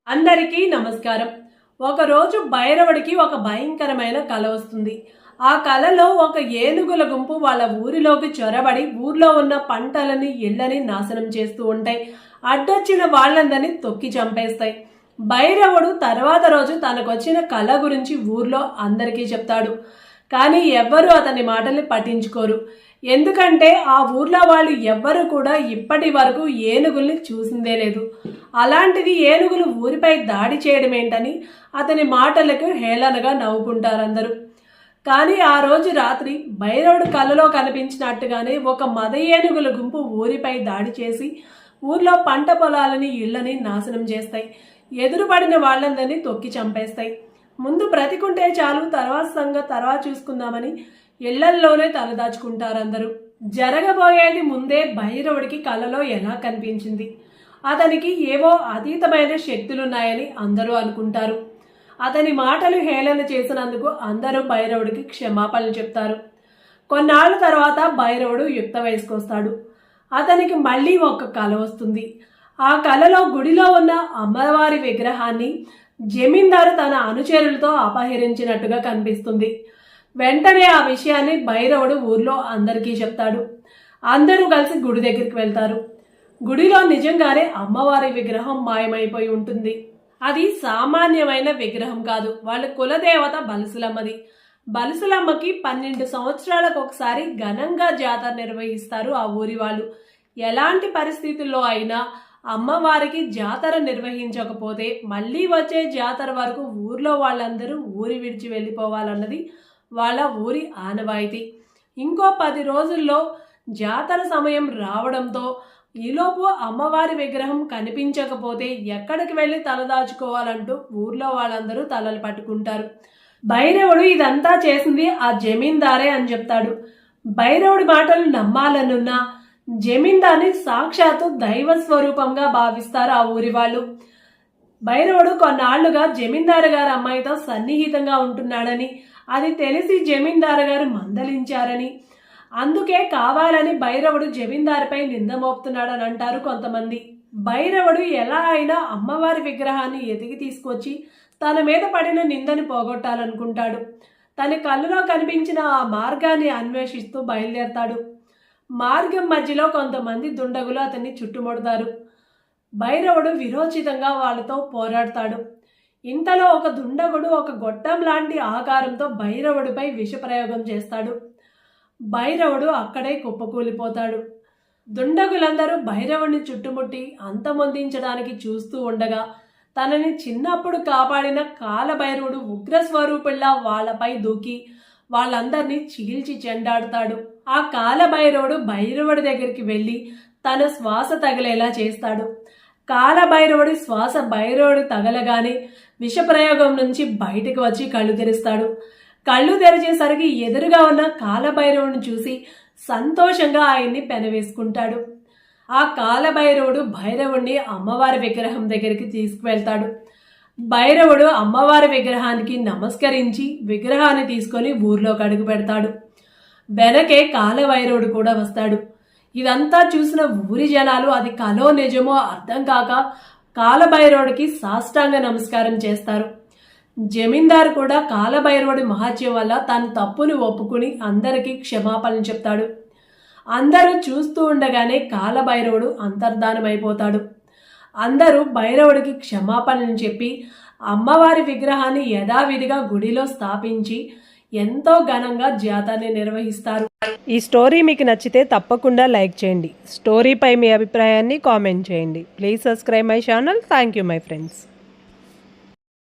అందరికీ నమస్కారం. ఒకరోజు భైరవుడికి ఒక భయంకరమైన కల వస్తుంది. ఆ కలలో ఒక ఏనుగుల గుంపు వాళ్ళ ఊరిలోకి చొరబడి ఊర్లో ఉన్న పంటలని ఇళ్లని నాశనం చేస్తూ ఉంటాయి. అడ్డొచ్చిన వాళ్ళందరినీ తొక్కి చంపేస్తాయి. భైరవుడు తర్వాత రోజు తనకొచ్చిన కల గురించి ఊర్లో అందరికీ చెప్తాడు. కానీ ఎవ్వరూ అతని మాటల్ని పట్టించుకోరు. ఎందుకంటే ఆ ఊర్లో వాళ్ళు ఎవ్వరు కూడా ఇప్పటి వరకు ఏనుగుల్ని చూసిందే లేదు. అలాంటిది ఏనుగులు ఊరిపై దాడి చేయడం ఏంటని అతని మాటలకు హేళనగా నవ్వుకుంటారందరూ. కానీ ఆ రోజు రాత్రి భైరవుడు కలలో కనిపించినట్టుగానే ఒక మద ఏనుగుల గుంపు ఊరిపై దాడి చేసి ఊర్లో పంట పొలాలని ఇళ్లని నాశనం చేస్తాయి. ఎదురుపడిన వాళ్ళందరినీ తొక్కి చంపేస్తాయి. ముందు బ్రతికుంటే చాలు, తర్వాత చూసుకుందామని ఇళ్లల్లోనే తలదాచుకుంటారు అందరూ. జరగబోయేది ముందే భైరవుడికి కలలో ఎలా కనిపించింది. అతనికి ఏవో అతీతమైన శక్తులున్నాయని అందరూ అనుకుంటారు. అతని మాటలు హేళన చేసినందుకు అందరూ భైరవుడికి క్షమాపణలు చెప్తారు. కొన్నాళ్ళ తర్వాత భైరవుడు యుక్త వయసుకొస్తాడు. అతనికి మళ్ళీ ఒక కల వస్తుంది. ఆ కలలో గుడిలో ఉన్న అమ్మవారి విగ్రహాన్ని జమీందారు తన అనుచరులతో అపహరించినట్టుగా కనిపిస్తుంది. వెంటనే ఆ విషయాన్ని భైరవుడు ఊర్లో అందరికీ చెప్తాడు. అందరూ కలిసి గుడి దగ్గరికి వెళ్తారు. గుడిలో నిజంగానే అమ్మవారి విగ్రహం మాయమైపోయి ఉంటుంది. అది సామాన్యమైన విగ్రహం కాదు, వాళ్ళ కులదేవత బలుసులమ్మది. బలుసులమ్మకి 12 సంవత్సరాలకు ఒకసారి ఘనంగా జాతర నిర్వహిస్తారు ఆ ఊరి వాళ్ళు. ఎలాంటి పరిస్థితుల్లో అయినా అమ్మవారికి జాతర నిర్వహించకపోతే మళ్ళీ వచ్చే జాతర వరకు ఊర్లో వాళ్ళందరూ ఊరి విడిచి వెళ్ళిపోవాలన్నది వాళ్ళ ఊరి ఆనవాయితీ. ఇంకో 10 రోజుల్లో జాతర సమయం రావడంతో ఈలోపు అమ్మవారి విగ్రహం కనిపించకపోతే ఎక్కడికి వెళ్ళి తలదాచుకోవాలంటూ ఊర్లో వాళ్ళందరూ తలలు పట్టుకుంటారు. భైరవుడు ఇదంతా చేసింది ఆ జమీందారే అని చెప్తాడు. భైరవుడి మాటలు నమ్మాలనున్నా జమీందార్ని సాక్షాత్తు దైవ స్వరూపంగా భావిస్తారు ఆ ఊరి వాళ్ళు. భైరవుడు కొన్నాళ్లుగా జమీందారు గారి అమ్మాయితో సన్నిహితంగా ఉంటున్నాడని, అది తెలిసి జమీందారు గారు మందలించారని, అందుకే కావాలని భైరవుడు జమీందారుపై నింద మోపుతున్నాడని అంటారు కొంతమంది. భైరవుడు ఎలా అయినా అమ్మవారి విగ్రహాన్ని ఎతికి తీసుకొచ్చి తన మీద పడిన నిందని పోగొట్టాలనుకుంటాడు. తన కళ్ళలో కనిపించిన ఆ మార్గాన్ని అన్వేషిస్తూ బయలుదేరతాడు. మార్గం మధ్యలో కొంతమంది దుండగులు అతన్ని చుట్టుముడతారు. భైరవుడు విరోచితంగా వాళ్ళతో పోరాడతాడు. ఇంతలో ఒక దుండగుడు ఒక గొట్టం లాంటి ఆకారంతో భైరవుడిపై విషప్రయోగం చేస్తాడు. భైరవుడు అక్కడే కుప్పకూలిపోతాడు. దుండగులందరూ భైరవుడిని చుట్టుముట్టి అంతమొందించడానికి చూస్తూ ఉండగా తనని చిన్నప్పుడు కాపాడిన కాలభైరవుడు ఉగ్రస్వరూపుల్లా వాళ్లపై దూకి వాళ్ళందరినీ చీల్చి చెండాడుతాడు. ఆ కాలభైరవుడు భైరవుడి దగ్గరికి వెళ్ళి తన శ్వాస తగిలేలా చేస్తాడు. కాలభైరవుడి శ్వాస భైరవుడు తగలగానే విషప్రయోగం నుంచి బయటకు వచ్చి కళ్ళు తెరుస్తాడు. కళ్ళు తెరిచేసరికి ఎదురుగా ఉన్న కాలభైరవుడిని చూసి సంతోషంగా ఆయన్ని పెనవేసుకుంటాడు. ఆ కాలభైరవుడు భైరవుడిని అమ్మవారి విగ్రహం దగ్గరికి తీసుకువెళ్తాడు. భైరవుడు అమ్మవారి విగ్రహానికి నమస్కరించి విగ్రహాన్ని తీసుకొని ఊర్లోకి అడుగు పెడతాడు. వెనకే కాలభైరవుడు కూడా వస్తాడు. ఇదంతా చూసిన ఊరి జనాలు అది కలో నిజమో అర్థం కాక కాలభైరవుడికి సాష్టాంగ నమస్కారం చేస్తారు. జమీందారు కూడా కాలభైరవుడి మహత్యం వల్ల తన తప్పుని ఒప్పుకుని అందరికీ క్షమాపణలు చెప్తాడు. అందరూ చూస్తూ ఉండగానే కాలభైరవుడు అంతర్ధానమైపోతాడు. అందరూ భైరవుడికి క్షమాపణలు చెప్పి అమ్మవారి విగ్రహాన్ని యథావిధిగా గుడిలో స్థాపించి ఎంతో ఘనంగా జాతరని నిర్వహిస్తారు. ఈ స్టోరీ మీకు నచ్చితే తప్పకుండా లైక్ చేయండి. స్టోరీపై మీ అభిప్రాయాన్ని కామెంట్ చేయండి. Please subscribe my channel. Thank you my friends.